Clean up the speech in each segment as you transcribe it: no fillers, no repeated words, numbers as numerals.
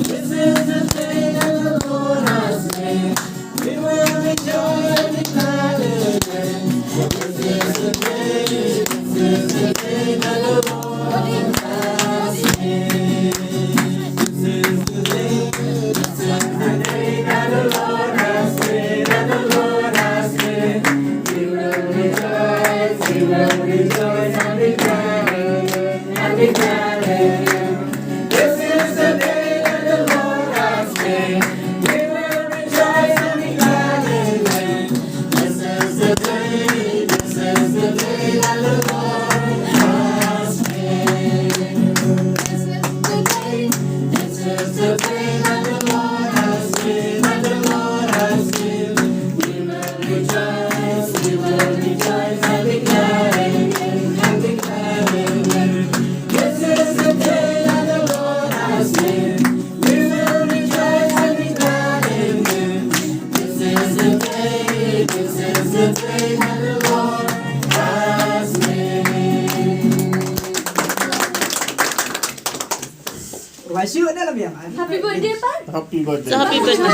This is the day that the Lord has made. We will rejoice and be glad in it. This is the day that the Lord has made. This is the day that the Lord has made, that the Lord has made. We will rejoice and be glad in it, and be glad in it. This is the day that the Lord has made. We will rejoice and be glad in it. This is the day that the Lord has made. This is the day that the Lord has made, that the Lord has made. We will rejoice and be glad in it, and be glad in it. This is the day that the Lord has made. We will rejoice and be glad in it. This is the day that the Lord has made. Happy birthday, Pak. Happy birthday. So happy birthday.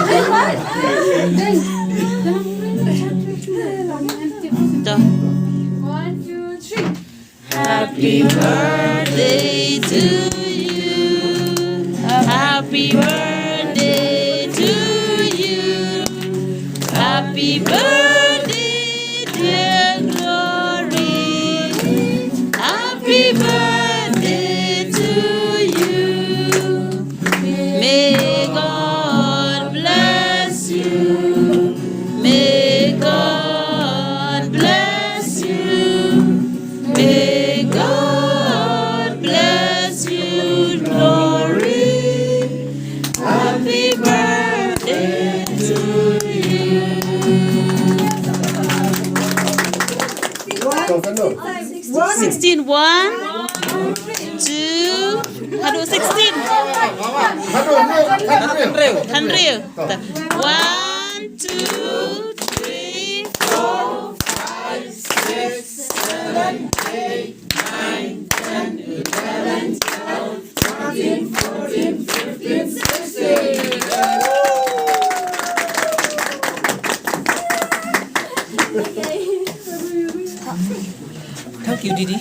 So, 1, 2, 3. happy birthday to you. Happy birthday to you. Happy birthday, dear Glory. Happy birthday to you. May God bless you. May God bless you. May God bless you, Glory. Happy birthday to you. Go, 16, 1, 2, aduh 16. Handril. 1, 2, 3, 4, 5, 6, 7, 8, 9, 10, 11, 12, 13, 14, 15, 16. Thank you, Didi.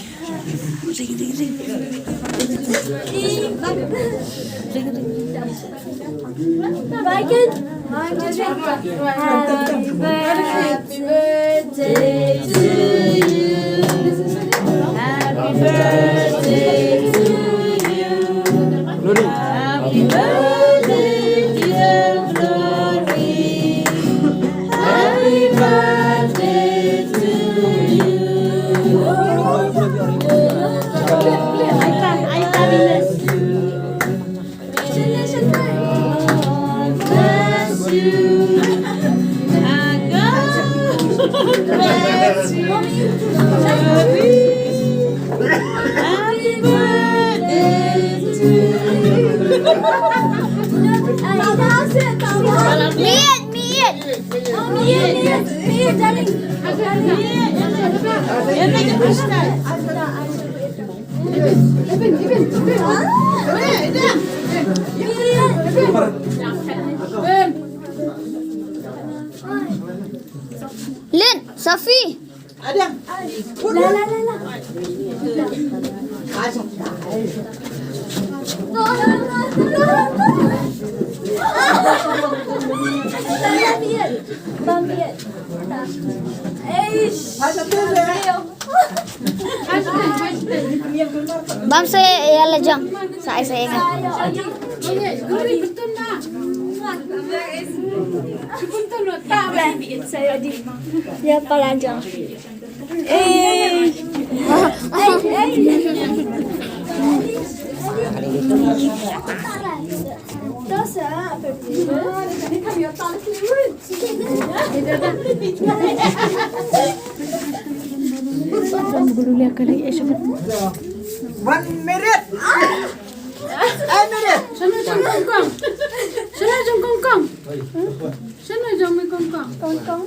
Happy birthday to you. Happy birthday to you. Happy birthday, dear Glory. Happy birthday to you. I can't miss. Bless you. God bless you. Happy birthday to you. Lin, Safi. Ada. Bam saya ya lejang. Saya ingat. Saya di dia pelajang. One minute. A minute. Sana jong kongkong. Sana jong kongkong. Sana jong may kongkong.